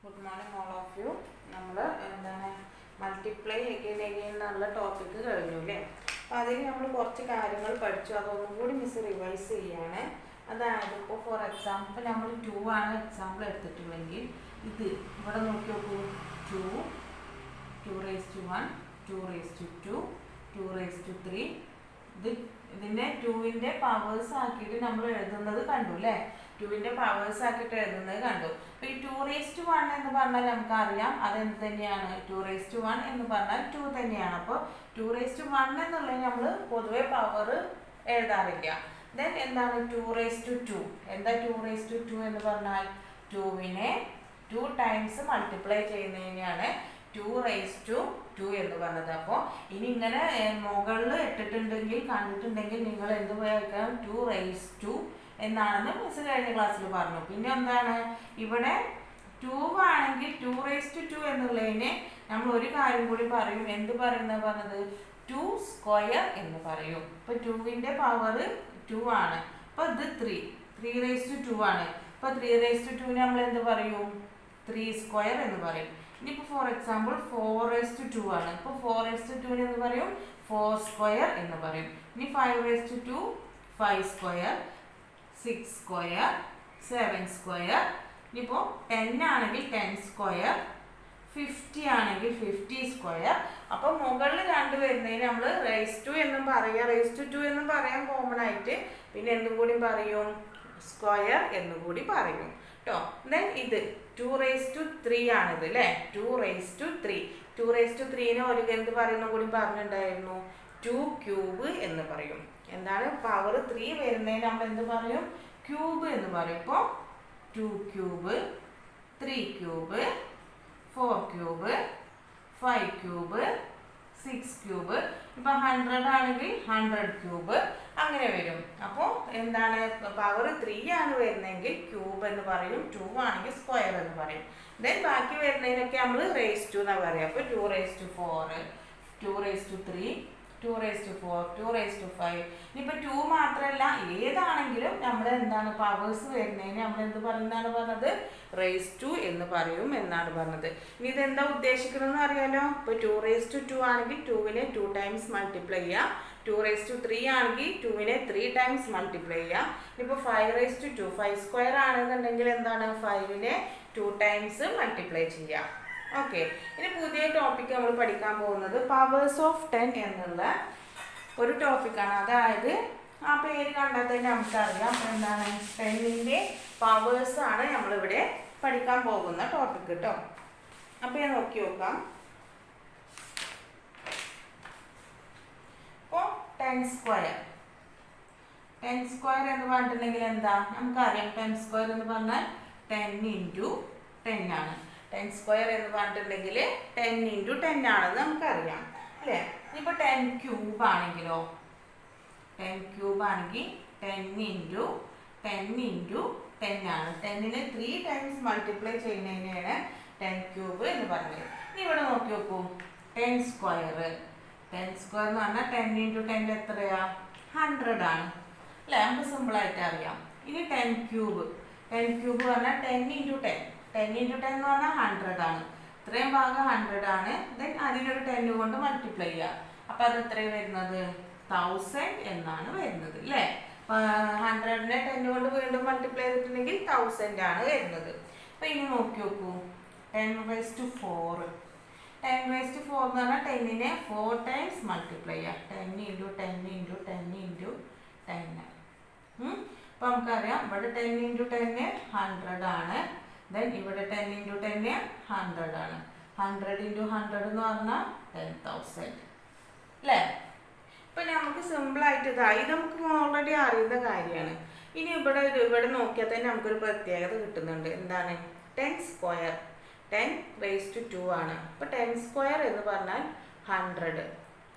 Good morning all of you. നമ്മൾ എന്താണ് multiply again എന്നുള്ള ടോപ്പിക്ക് കഴിഞ്ഞു അല്ലേ. അപ്പോൾ അതിൽ നമ്മൾ കുറച്ച് കാര്യങ്ങൾ പഠിച്ചു. അതൊന്നും കൂടി മിസ് റിവൈസ് ചെയ്യാണ്. അതായത് ഇപ്പോൾ ഫോർ എക്സാമ്പിൾ നമ്മൾ 2 ആണ് എക്സാമ്പിൾ എടുത്തിട്ടുള്ളെങ്കിൽ ഇത് ഇവിടെ നോക്കി നോക്കൂ. 2, 2^1, 2^2, 2^3. ഇതിൻ്റെ 2ൻ്റെ പവേഴ്സ് ആക്കിയിട്ട് നമ്മൾ എഴുതുന്നത് കണ്ടു അല്ലേ. 2ൻ്റെ പവേഴ്സ് ആക്കിയിട്ട് എഴുതുന്നത് കണ്ടു. അപ്പോൾ ഈ 2^1 എന്ന് പറഞ്ഞാൽ നമുക്കറിയാം അതെന്ത് തന്നെയാണ്. 2^1 എന്ന് പറഞ്ഞാൽ 2 തന്നെയാണ്. അപ്പോൾ 2^1 എന്നുള്ളത് നമ്മൾ പൊതുവെ പവർ എഴുതാറില്ല. ദെൻ എന്താണ് 2^2? എന്താ 2^2 എന്ന് പറഞ്ഞാൽ 2നെ 2 ടൈംസ് മൾട്ടിപ്ലൈ ചെയ്യുന്നതിനെയാണ് 2^2 എന്ന് പറഞ്ഞത്. അപ്പോൾ ഇനി ഇങ്ങനെ മുകളിൽ ഇട്ടിട്ടുണ്ടെങ്കിൽ കണ്ടിട്ടുണ്ടെങ്കിൽ നിങ്ങൾ എന്ത് ഉപയോഗിക്കണം? 2^2 എന്നാണെന്ന് മിസ് കഴിഞ്ഞ ക്ലാസ്സിൽ പറഞ്ഞു. പിന്നെ എന്താണ് ഇവിടെ 2 ആണെങ്കിൽ 2^2 എന്നുള്ളതിനെ നമ്മൾ ഒരു കാര്യം കൂടി പറയും. എന്ത് പറയുന്നത് പറഞ്ഞത്? 2² എന്ന് പറയും. ഇപ്പൊ 2ന്റെ പവർ 2 ആണ്. അപ്പൊ ഇത് 3^2 ആണ്. അപ്പൊ 3^2 നമ്മൾ എന്ത് പറയും? 3² എന്ന് പറയും. ഇനിയിപ്പോൾ ഫോർ എക്സാമ്പിൾ 4^2 ആണ്. ഇപ്പോൾ 4^2 എന്ന് പറയും 4² എന്ന് പറയും. ഇനി 5^2 5², 6², 7². ഇനിയിപ്പോൾ 10 ആണെങ്കിൽ 10², 50 ആണെങ്കിൽ 50². അപ്പോൾ മുകളിൽ 2 വരുന്നതിന് നമ്മൾ റൈസ് എന്നും പറയാം, റൈസ് എന്നും പറയാൻ കോമൺ ആയിട്ട്. പിന്നെ എന്തും കൂടി പറയും? സ്ക്വയർ എന്നും കൂടി പറയും കേട്ടോ. ദെൻ ഇത് 2^3 ആണിത് അല്ലേ. 2^3. 2^3നെ ഒരു എന്ത് പറയുന്ന കൂടി പറഞ്ഞിട്ടുണ്ടായിരുന്നു? 2³ എന്ന് പറയും. എന്താണ് പവർ 3 വരുന്നതിന് നമ്മൾ എന്ത് പറയും? ക്യൂബ് എന്ന് പറയും. ഇപ്പോൾ 2³ 3³ 4³ 5³ 6³. ഇപ്പം 100 ആണെങ്കിൽ 100³ അങ്ങനെ വരും. അപ്പോൾ എന്താണ് പവർ 3 ആണ് വരുന്നതെങ്കിൽ ക്യൂബ് എന്ന് പറയും. 2 ആണെങ്കിൽ സ്ക്വയർ എന്ന് പറയും. ദെൻ ബാക്കി വരുന്നതിനൊക്കെ നമ്മൾ റേസ് എന്നാണ് പറയുക. അപ്പോൾ 2^4, 2^3, 2^4, 2^5. ഇനിയിപ്പോൾ 2 മാത്രമല്ല ഏതാണെങ്കിലും നമ്മൾ എന്താണ് പവേഴ്സ് വരുന്നതിന് നമ്മൾ എന്ത് പറയുന്നതാണ് പറഞ്ഞത്? റേസ് എന്ന് പറയും എന്നാണ് പറഞ്ഞത്. ഇനി ഇതെന്താ ഉദ്ദേശിക്കുന്നതെന്ന് അറിയാലോ. ഇപ്പോൾ 2^2 ആണെങ്കിൽ 2നെ 2 ടൈംസ് മൾട്ടിപ്ലൈ ചെയ്യുക. 2^3 ആണെങ്കിൽ 2നെ 3 ടൈംസ് മൾട്ടിപ്ലൈ ചെയ്യുക. ഇനിയിപ്പോൾ 5^2 5² ആണെന്നുണ്ടെങ്കിൽ എന്താണ് 5നെ 2 ടൈംസ് മൾട്ടിപ്ലൈ ചെയ്യുക. ഓക്കെ. ഇനി പുതിയ ടോപ്പിക്ക് നമ്മൾ പഠിക്കാൻ പോകുന്നത് പവേഴ്സ് ഓഫ് 10 എന്നുള്ള ഒരു ടോപ്പിക്കാണ്. അതായത് ആ പേര് കണ്ടാൽ തന്നെ നമുക്കറിയാം എന്താണ് 10ൻ്റെ പവേഴ്സ് ആണ് നമ്മളിവിടെ പഠിക്കാൻ പോകുന്ന ടോപ്പിക്ക് കേട്ടോ. അപ്പോൾ ഞാൻ നോക്കി നോക്കാം. ഇപ്പോൾ 10² എന്ന് പറഞ്ഞിട്ടുണ്ടെങ്കിൽ എന്താ നമുക്കറിയാം. 10² എന്ന് പറഞ്ഞാൽ 10 × 10 ആണ്. 10² എന്ന് പറഞ്ഞിട്ടുണ്ടെങ്കിൽ 10 × 10 ആണെന്ന് നമുക്കറിയാം അല്ലേ. ഇനിയിപ്പോൾ 10³ ആണെങ്കിലോ 10³ ആണെങ്കിൽ 10 × 10 ആണ്. 10നെ 3 ടൈംസ് മൾട്ടിപ്ലൈ ചെയ്യുന്നതിനെയാണ് 10³ എന്ന് പറഞ്ഞത്. ഇനി ഇവിടെ നോക്കി നോക്കൂ. 10² എന്ന് പറഞ്ഞാൽ 10 × 10 എത്രയാ? 100 ആണ് അല്ലേ. നമുക്ക് സിമ്പിളായിട്ട് അറിയാം. ഇനി 10³ പറഞ്ഞാൽ 10 × 10 × 10 എന്ന് പറഞ്ഞാൽ 100 ആണ്. ഇത്രയും ഭാഗം 100 ആണ്. ദെൻ അതിനൊരു 10 കൊണ്ട് മൾട്ടിപ്ലൈ ചെയ്യുക. അപ്പം അത് എത്രയാണ് വരുന്നത്? 1000 എന്നാണ് വരുന്നത് അല്ലേ. 100നെ 10 കൊണ്ട് വീണ്ടും മൾട്ടിപ്ലൈ ചെയ്തിട്ടുണ്ടെങ്കിൽ 1000 ആണ് വരുന്നത്. അപ്പം ഇനി നോക്കി നോക്കൂ. 10^4 എന്ന് പറഞ്ഞാൽ 10നെ 4 ടൈംസ് മൾട്ടിപ്ലൈ ചെയ്യുക. 10 × 10 × 10 × 10. അപ്പം നമുക്കറിയാം ഇവിടെ 10 × 10 100 ആണ്. ദെൻ ഇവിടെ 10 × 10 100 ആണ്. 100 × 100 എന്ന് പറഞ്ഞാൽ 10,000 അല്ലേ. ഇപ്പം നമുക്ക് സിമ്പിളായിട്ട് ഇതായി നമുക്ക് ഓൾറെഡി അറിയുന്ന കാര്യമാണ്. ഇനി ഇവിടെ നോക്കിയാൽ തന്നെ നമുക്കൊരു പ്രത്യേകത കിട്ടുന്നുണ്ട്. എന്താണ്? 10² 10^2 ആണ്. അപ്പോൾ 10² എന്ന് പറഞ്ഞാൽ 100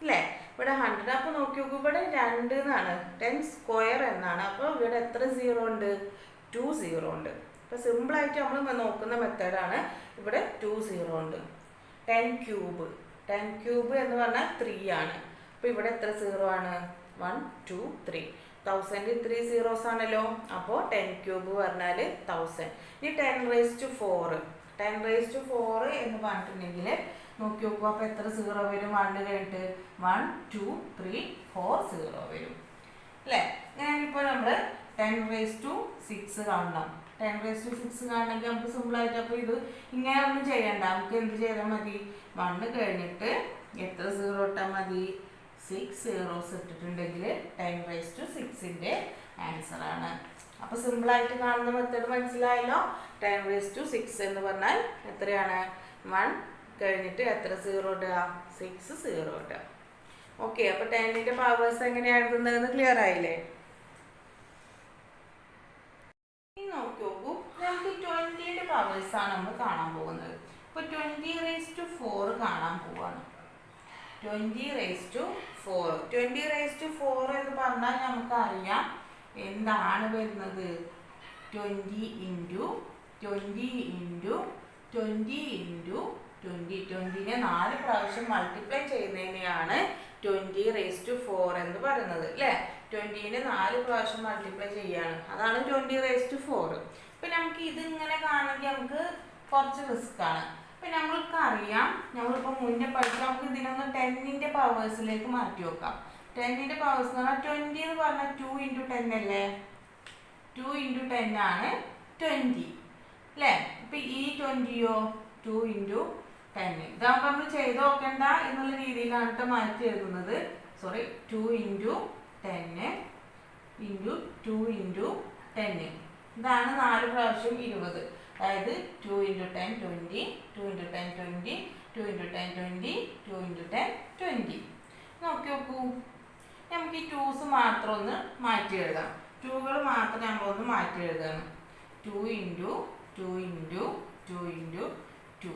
അല്ലേ. ഇവിടെ 100. അപ്പോൾ നോക്കി നോക്കൂ. ഇവിടെ 2 എന്നാണ് 10² എന്നാണ്. അപ്പോൾ ഇവിടെ എത്ര 0 ഉണ്ട്? 2 0 ഉണ്ട്. അപ്പോൾ സിമ്പിളായിട്ട് നമ്മൾ നോക്കുന്ന മെത്തേഡാണ്. ഇവിടെ 2 0 ഉണ്ട്. 10³ എന്ന് പറഞ്ഞാൽ 3 ആണ്. അപ്പോൾ ഇവിടെ എത്ര 0 ആണ്? 1 2 3. 1000 3 zeros ആണല്ലോ. അപ്പോൾ 10³ പറഞ്ഞാൽ 1000. ഇനി 10^4 10⁴ എന്ന് പറഞ്ഞിട്ടുണ്ടെങ്കിൽ നോക്കി നോക്കൂ. അപ്പോൾ എത്ര സീറോ വരും? 1 കഴിഞ്ഞിട്ട് 1 2 3 4 സീറോ വരും അല്ലേ? ഇങ്ങനെയാണിപ്പോൾ നമ്മൾ 10⁶ കാണണം. 10⁶ കാണണമെങ്കിൽ നമുക്ക് സിമ്പിളായിട്ട് അപ്പോൾ ഇത് ഇങ്ങനെ ഒന്നും ചെയ്യണ്ട. നമുക്ക് എന്ത് ചെയ്താൽ മതി? 1 കഴിഞ്ഞിട്ട് എത്ര സീറോ ഇട്ടാൽ മതി? 6 സീറോസ് ഇട്ടിട്ടുണ്ടെങ്കിൽ 10⁶ ആൻസറാണ്. അപ്പോൾ സിമ്പിളായിട്ട് കാണുന്ന മെത്തേഡ് മനസ്സിലായല്ലോ. 10⁶ എന്ന് പറഞ്ഞാൽ എത്രയാണ്? 1 കഴിഞ്ഞിട്ട് എത്ര സീറോ ഇടുക? 6 സീറോ ഇടുക. ഓക്കെ, അപ്പോൾ 10ന്റെ പവേഴ്സ് എങ്ങനെയാണ് എഴുതുന്നതെന്ന് ക്ലിയർ ആയില്ലേ? ഇനി നോക്കി നോക്കൂ, നമുക്ക് 20ന്റെ പവേഴ്സാണ് നമ്മൾ കാണാൻ പോകുന്നത്. അപ്പോൾ 20⁴ കാണാൻ പോവാണ്. 20⁴ എന്ന് പറഞ്ഞാൽ നമുക്കറിയാം എന്താണ് വരുന്നത്? 20 × 20 × 20 × 20. 20നെ 4 പ്രാവശ്യം മൾട്ടിപ്ലൈ ചെയ്യുന്നതിനെയാണ് 20⁴ എന്ന് പറയുന്നത് അല്ലേ? 20നെ 4 പ്രാവശ്യം മൾട്ടിപ്ലൈ ചെയ്യാണ്, അതാണ് 20⁴. അപ്പം നമുക്ക് ഇതിങ്ങനെ കാണണമെങ്കിൽ നമുക്ക് കുറച്ച് റിസ്ക് ആണ്. അപ്പം നമ്മൾക്ക് അറിയാം, നമ്മളിപ്പോൾ മുന്നേ പഠിച്ചാൽ നമുക്ക് ഇതിനൊന്ന് 10ന്റെ പവേഴ്സിലേക്ക് മാറ്റി വെക്കാം. 10ന്റെ പവേഴ്സ് എന്ന് പറഞ്ഞാൽ 20 എന്ന് പറഞ്ഞാൽ 2 × 10 അല്ലേ? 2 × 10 ആണ് 20 അല്ലേ? ഇപ്പം ഈ 20യോ 2 × 10. ഇതാകുമ്പോൾ നമ്മൾ ചെയ്ത് നോക്കണ്ട എന്നുള്ള രീതിയിലാണ് കേട്ടോ മാറ്റി എഴുതുന്നത്. സോറി, 2 × 10 × 2 × 10. ഇതാണ് 4 പ്രാവശ്യം 20. അതായത് 2 × 10 20, 2 × 10 20, 2 × 10 20, 2 × 10 20. നോക്കി നോക്കൂ, നമുക്ക് ഈ 2s മാത്രം ഒന്ന് മാറ്റി എഴുതാം. 2കൾ മാത്രം നമ്മളൊന്ന് മാറ്റി എഴുതണം. 2 × 2 × 2 × 2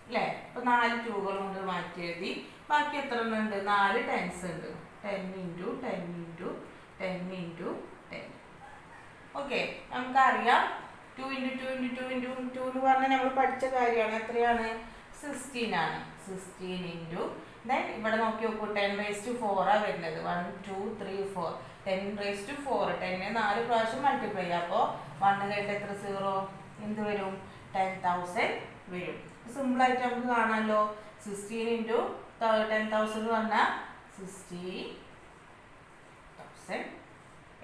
അല്ലേ? അപ്പോൾ 4 2കൾ കൊണ്ട് മാറ്റി എഴുതി. ബാക്കി എത്ര എണ്ണം ഉണ്ട്? 4 10s ഉണ്ട്. 10 × 10 × 10 × 10. ഓക്കെ, നമുക്കറിയാം 2 × 2 × 2 × 2 എന്ന് പറഞ്ഞാൽ നമ്മൾ പഠിച്ച കാര്യമാണ്. എത്രയാണ്? 16 ആണ്. 16 × ദെൻ ഇവിടെ നോക്കി നോക്കൂ, 10⁴ വരുന്നത്. 1 2 3 4. 10⁴ 10നെ 4 പ്രാവശ്യം മൾട്ടിപ്ലൈ ചെയ്യുക. അപ്പോൾ 1 കഴിഞ്ഞിട്ട് എത്ര സീറോ? എന്ത് വരും? 10,000 വരും. സിമ്പിളായിട്ട് നമുക്ക് കാണാമല്ലോ. 16 × 10,000 എന്ന് പറഞ്ഞാൽ 60,000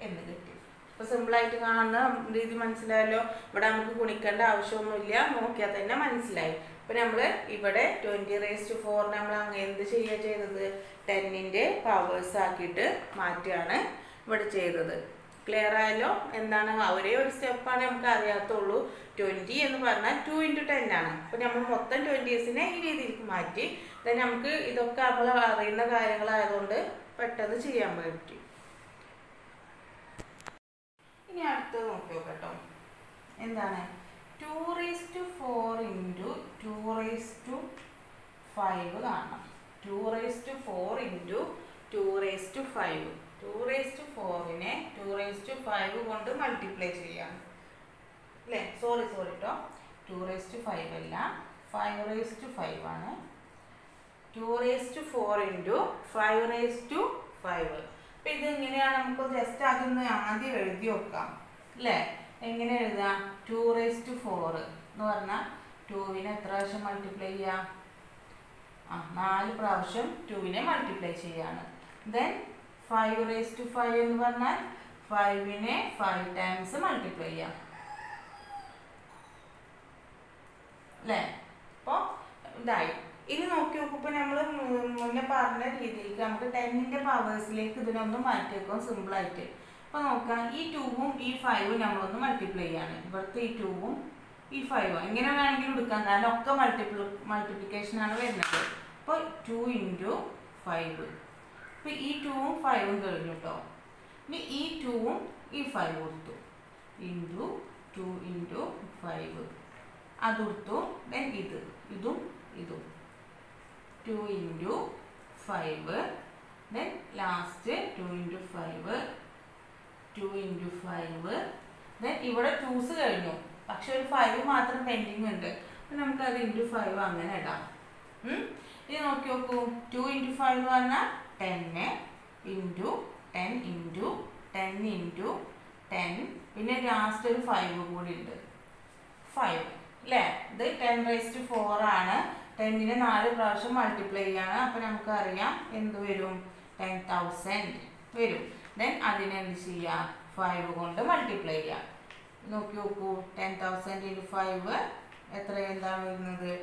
എന്ന് കിട്ടി. അപ്പോൾ സിമ്പിളായിട്ട് കാണുന്ന രീതി മനസ്സിലായല്ലോ. ഇവിടെ നമുക്ക് ഗുണിക്കേണ്ട ആവശ്യമൊന്നുമില്ല, നോക്കിയാൽ തന്നെ മനസ്സിലായി. അപ്പോൾ നമ്മൾ ഇവിടെ 20⁴ നമ്മൾ അങ്ങനെ എന്ത് ചെയ്യുക ചെയ്തത്? 10ന്റെ പവേഴ്സ് ആക്കിയിട്ട് മാറ്റുകയാണ് ഇവിടെ ചെയ്തത്. ക്ലിയർ ആയല്ലോ? എന്താണ് ഒരേ ഒരു സ്റ്റെപ്പാണ് നമുക്ക് അറിയാത്തുള്ളൂ. 20 എന്ന് പറഞ്ഞാൽ 2 × 10 ആണ്. അപ്പോൾ നമ്മൾ മൊത്തം 20നെ ഈ രീതിയിലേക്ക് മാറ്റി. then നമുക്ക് ഇതൊക്കെ നമ്മൾ അറിയുന്ന കാര്യങ്ങളായതുകൊണ്ട് പെട്ടെന്ന് ചെയ്യാൻ പറ്റും. ഇനി അടുത്തത് നോക്കിയോ കേട്ടോ, എന്താണ്? 2⁴ × 2⁵ കാണണം. 2⁴ × 2⁵. 2⁴നെ 2⁵ കൊണ്ട് മൾട്ടിപ്ലൈ ചെയ്യാം അല്ലേ? സോറി കേട്ടോ, 2⁵ അല്ല, 5⁵ ആണ്. 2⁴ × 5⁵. അപ്പം ഇതെങ്ങനെയാണ്? നമുക്ക് ജസ്റ്റ് അതൊന്ന് ആദ്യം എഴുതി വെക്കാം അല്ലേ? എങ്ങനെ എഴുതാം? 2⁴ എന്ന് പറഞ്ഞാൽ 2നെ എത്ര പ്രാവശ്യം മൾട്ടിപ്ലൈ ചെയ്യാം? 4 പ്രാവശ്യം 2നെ മൾട്ടിപ്ലൈ ചെയ്യാണ്. ദെൻ 5⁵ എന്ന് പറഞ്ഞാൽ 5നെ 5 ടൈംസ് മൾട്ടിപ്ലൈ ചെയ്യാം അല്ലേ? അപ്പോൾ ഇതായി. ഇനി നോക്കി നോക്കുമ്പോൾ നമ്മൾ മുന്നേ പറഞ്ഞ രീതിയിലേക്ക് നമുക്ക് 10ന്റെ പവേഴ്സിലേക്ക് ഇതിനൊന്ന് മാറ്റി വെക്കാം സിമ്പിളായിട്ട്. അപ്പോൾ നോക്കാം, ഈ 2ഉം ഈ 5ഉം നമ്മളൊന്ന് മൾട്ടിപ്ലൈ ചെയ്യാണ്. ഇവിടുത്തെ ഈ 2ഉം ഈ 5ഉം എങ്ങനെ വേണമെങ്കിലും എടുക്കാം, കാരണം ഒക്കെ മൾട്ടിപ്ലിക്കേഷനാണ് വരുന്നത്. അപ്പോൾ 2 × 5. അപ്പോൾ ഈ 2ഉം 5ഉം കഴിഞ്ഞു കേട്ടോ. ഇനി ഈ 2ഉം ഈ 5 കൊടുത്തു. × 2 × 5 അത് കൊടുത്തു. ദെൻ ഇതും 2 × 5. Then last 2 × 5, 2 × 5. ദെൻ ഇവിടെ 2s കഴിഞ്ഞു, പക്ഷെ ഒരു 5 മാത്രം പെൻഡിങ് ഉണ്ട്. അപ്പം നമുക്കത് × 5 അങ്ങനെ ഇടാം. ഇനി നോക്കി നോക്കൂ, 2 × 5 എന്ന് പറഞ്ഞാൽ 10 × 10 × 10 × 10. പിന്നെ ലാസ്റ്റ് ഒരു 5 കൂടി ഉണ്ട്. 5 അല്ലേ? ഇത് 10⁴ ആണ്. 10നെ 4 പ്രാവശ്യം മൾട്ടിപ്ലൈ ചെയ്യാണ്. അപ്പോൾ നമുക്കറിയാം എന്ത് വരും? 10,000 വരും. ദെൻ അതിനെ എന്ത് ചെയ്യുക? 5 കൊണ്ട് മൾട്ടിപ്ലൈ ചെയ്യാം. നോക്കി നോക്കൂ, 10,000 × 5 എത്ര എന്താണ് വരുന്നത്?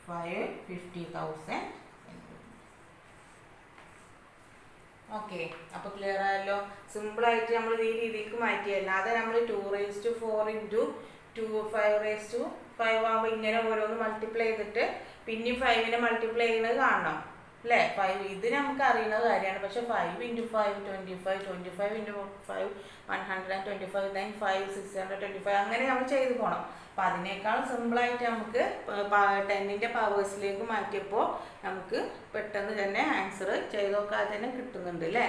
50,000. ഓക്കെ, അപ്പോൾ ക്ലിയർ ആയല്ലോ. സിമ്പിളായിട്ട് നമ്മൾ ഈ രീതിക്ക് മാറ്റിയല്ല. അല്ലാതെ നമ്മൾ 2⁴ × 2 5⁵5 ആകുമ്പോൾ ഇങ്ങനെ ഓരോന്ന് മൾട്ടിപ്ലൈ ചെയ്തിട്ട് പിന്നെ 5നെ മൾട്ടിപ്ലൈ ചെയ്യുന്നത് കാണണം അല്ലേ? 5 ഇത് നമുക്ക് അറിയുന്ന കാര്യമാണ്. പക്ഷെ 5 × 5 25, 25 × 5 125, ദെൻ 5 625 അങ്ങനെ നമ്മൾ ചെയ്ത് പോകണം. അപ്പം അതിനേക്കാൾ സിമ്പിളായിട്ട് നമുക്ക് 10ന്റെ പവേഴ്സിലേക്ക് മാറ്റിയപ്പോൾ നമുക്ക് പെട്ടെന്ന് തന്നെ ആൻസർ ചെയ്ത് നോക്കാതെ തന്നെ കിട്ടുന്നുണ്ട് അല്ലേ?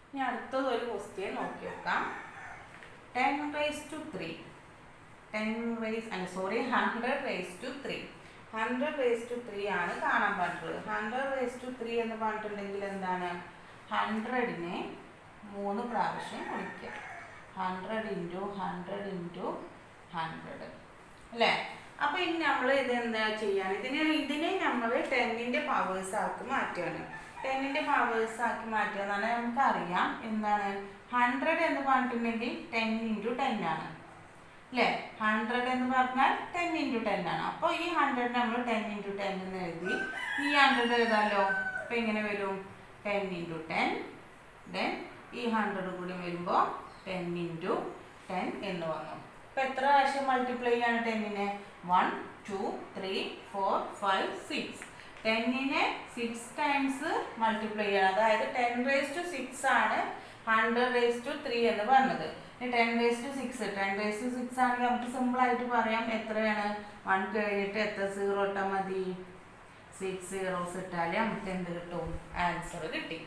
ഇനി അടുത്തത് ഒരു ക്വസ്റ്റ്യൻ നോക്കി നോക്കാം. 100⁻³ ആണ് കാണാൻ പറഞ്ഞത്. 100⁻³ എന്ന് പറഞ്ഞിട്ടുണ്ടെങ്കിൽ എന്താണ്? 100നെ 3 പ്രാവശ്യം ഗുണിക്കുക. 100 × 100 × 100 അല്ലേ? അപ്പോൾ ഇനി നമ്മൾ ഇതെന്താ ചെയ്യാൻ? ഇതിനെ നമ്മൾ 10ന്റെ പവേഴ്സ് ആക്കി മാറ്റുകയാണ്. 10ന്റെ പവേഴ്സ് ആക്കി മാറ്റുക എന്ന് പറഞ്ഞാൽ നമുക്കറിയാം എന്താണ്? 100 എന്ന് പറഞ്ഞിട്ടുണ്ടെങ്കിൽ 10 × 10 ആണ് അല്ലേ? 100 എന്ന് പറഞ്ഞാൽ 10 × 10 ആണ്. അപ്പോൾ ഈ 100 നമ്മൾ 10 × 10 എന്ന് എഴുതി. ഈ 100 എഴുതാമല്ലോ. അപ്പോൾ എങ്ങനെ വരും? 10 × 10. ദെൻ ഈ 100 കൂടി വരുമ്പോൾ 10 × 10 എന്ന് വന്നു. അപ്പോൾ എത്ര പ്രാവശ്യം മൾട്ടിപ്ലൈ ചെയ്യാണ് 10നെ? 1 2 3 4 5 6. 10നെ 6 ടൈംസ് മൾട്ടിപ്ലൈ ചെയ്യണം. അതായത് 10⁻⁶ ആണ് 100⁻³ എന്ന് പറഞ്ഞത്. 10⁻⁶ ആണെങ്കിൽ നമുക്ക് സിമ്പിളായിട്ട് പറയാം എത്രയാണ്? 1 കഴിഞ്ഞിട്ട് എത്ര 0 ഇട്ടാൽ മതി? 6 zeros ഇട്ടാൽ നമുക്ക് എന്ത് കിട്ടും? ആൻസർ കിട്ടി.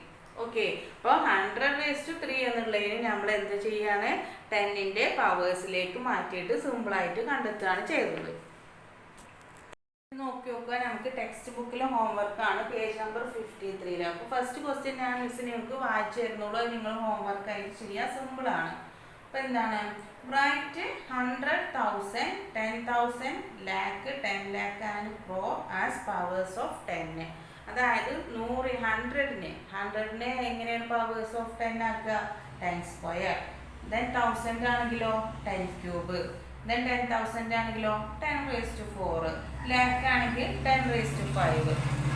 ഓക്കെ, അപ്പോൾ 100⁻³ എന്നുള്ളതിന് നമ്മൾ എന്ത് ചെയ്യാണ്? 10ന്റെ പവേഴ്സിലേക്ക് മാറ്റിയിട്ട് സിമ്പിളായിട്ട് കണ്ടെത്തുകയാണ് ചെയ്തത്. നോക്കി നോക്കുക, നമുക്ക് ടെക്സ്റ്റ് ബുക്കിലെ ഹോംവർക്കാണ്, പേജ് നമ്പർ 53. അപ്പോൾ ഫസ്റ്റ് ക്വസ്റ്റ്യൻ ഞാൻ മിസ് നിങ്ങൾക്ക് വായിച്ചു തരുന്നുള്ളൂ. നിങ്ങൾ ഹോംവർക്ക് ആയിട്ട് ചെയ്യുക, സിമ്പിളാണ്. അപ്പോൾ എന്താണ്? Right 100,000, 10,000, lakh, 10 lakh and crore as powers of 10. അതായത് 100നെ എങ്ങനെയാണ് പവേഴ്സ് ഓഫ് 10 ആക്കുക? 10². ദെൻ 1000 ആണെങ്കിലോ 10³ ദെൻ 10,000 ആണെങ്കിലോ 10⁻⁴. ലാക്ക് ആണെങ്കിൽ 10⁵5.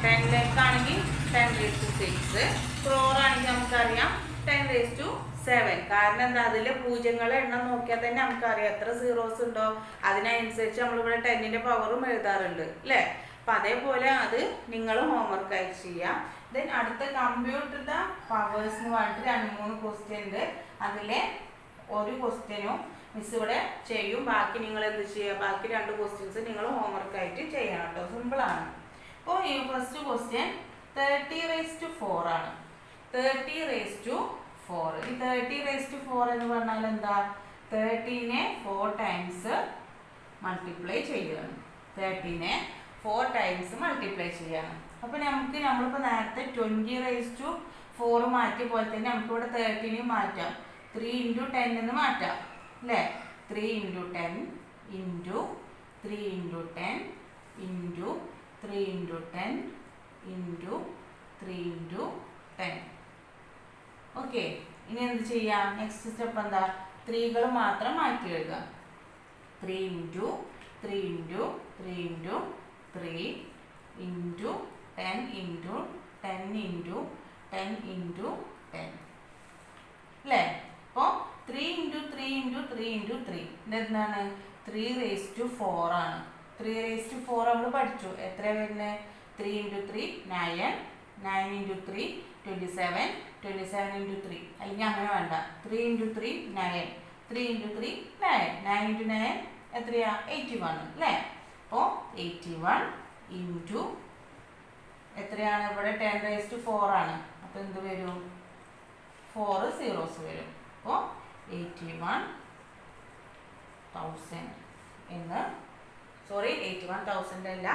10 lakh ആണെങ്കിൽ 10⁻�6. ക്രോർ ആണെങ്കിൽ നമുക്കറിയാം 10⁻�7. കാരണം എന്താ? അതിലെ പൂജ്യങ്ങളെ എണ്ണം നോക്കിയാൽ തന്നെ നമുക്കറിയാം എത്ര സീറോസ് ഉണ്ടോ അതിനനുസരിച്ച് നമ്മളിവിടെ 10ന്റെ പവറും എഴുതാറുണ്ട് അല്ലേ? അപ്പം അതേപോലെ അത് നിങ്ങൾ ഹോംവർക്ക് ആയിട്ട് ചെയ്യാം. ദെൻ അടുത്ത കമ്പ്യൂട്ടർ ദ പവേഴ്സ് എന്ന് പറഞ്ഞിട്ട് 2-3 ക്വസ്റ്റ്യൻ ഉണ്ട്. അതിലെ ഒരു ക്വസ്റ്റ്യനും മിസ് ഇവിടെ ചെയ്യും. ബാക്കി നിങ്ങൾ എന്ത് ചെയ്യുക? ബാക്കി 2 ക്വസ്റ്റ്യൻസ് നിങ്ങൾ ഹോംവർക്ക് ആയിട്ട് ചെയ്യണം കേട്ടോ. സിമ്പിളാണ്. അപ്പോൾ ഈ ഫസ്റ്റ് ക്വസ്റ്റ്യൻ 30⁻⁴ ആണ്. 30⁻⁴. ഈ 30⁻⁴ എന്ന് പറഞ്ഞാൽ എന്താ? 30നെ 4 ടൈംസ് മൾട്ടിപ്ലൈ ചെയ്യുകയാണ്. 30നെ 4 ടൈംസ് മൾട്ടിപ്ലൈ ചെയ്യാണ്. അപ്പോൾ നമ്മളിപ്പോൾ നേരത്തെ 20⁻⁴ മാറ്റിയ പോലെ തന്നെ നമുക്കിവിടെ 30നെ മാറ്റാം. 3 × 10 എന്ന് മാറ്റാം അല്ലേ? 3 × 10 × 3 × 10 × 3 × 10 × 3 × 10. ഓക്കെ, ഇനി എന്ത് ചെയ്യാം? നെക്സ്റ്റ് സ്റ്റെപ്പ് എന്താ? 3കൾ മാത്രം മാറ്റി എഴുതുക. 3 × 3 × 3 × 3 × 10 × 10 × 10 × 10 അല്ലേ? അപ്പോൾ 3 × 3 × 3 × 3 ഇതെന്താണ്? 3⁻⁴ ആണ്. 3⁻⁴ നമ്മൾ പഠിച്ചു. എത്ര വരുന്നത്? 3 × 3 9, 9 × 3 27, 27 × 3 അല്ലെങ്കിൽ അങ്ങനെ വേണ്ട. 3 × 3 9, 3 × 3 9, 9 × 9 എത്രയാ? 81 അല്ലേ? അപ്പോൾ 81 × എത്രയാണ്? ഇവിടെ 10⁻⁴ ആണ്. അപ്പോൾ എന്ത് വരും? 4 zeros വരും. അപ്പോൾ 81,000 എന്ന് 81,000 അല്ല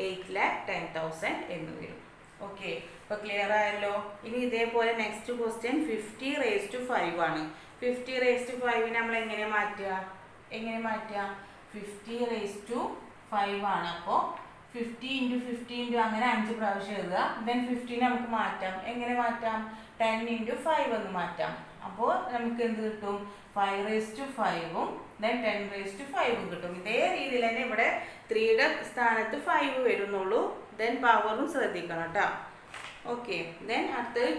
8,10,000 എന്ന് വരും. ഓക്കെ, അപ്പോൾ ക്ലിയർ ആയല്ലോ. ഇനി ഇതേപോലെ നെക്സ്റ്റ് ക്വസ്റ്റ്യൻ 50⁻⁵ ആണ്. 50 raised to 5 നമ്മൾ എങ്ങനെ മാറ്റുക? 50 raised to 5 ആണ്. അപ്പോൾ 50 × 50 × അങ്ങനെ 5 പ്രാവശ്യം എഴുതുക. ദെൻ 15 നമുക്ക് മാറ്റാം. എങ്ങനെ മാറ്റാം? 10 × 5 എന്ന് മാറ്റാം. അപ്പോൾ നമുക്ക് എന്ത് കിട്ടും? 5 raised to 5 then 10 raised to 5 കിട്ടും. ഇതേ രീതിയിൽ തന്നെ ഇവിടെ 3യുടെ സ്ഥാനത്ത് 5 വരുന്നുള്ളൂ. ദെൻ പവറും ശ്രദ്ധിക്കണം കേട്ടോ. ഓക്കെ, ദെൻ അടുത്തത്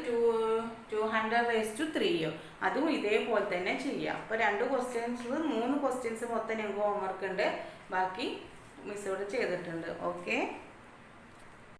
200 raised to 3 അതും ഇതേപോലെ തന്നെ ചെയ്യാം. അപ്പോൾ 2 ക്വസ്റ്റ്യൻസ് 3 ക്വസ്റ്റ്യൻസ് മൊത്തം ഞങ്ങൾക്ക് ഹോംവർക്ക് ഉണ്ട്. ബാക്കി മിസ് ഇവിടെ ചെയ്തിട്ടുണ്ട്. ഓക്കെ.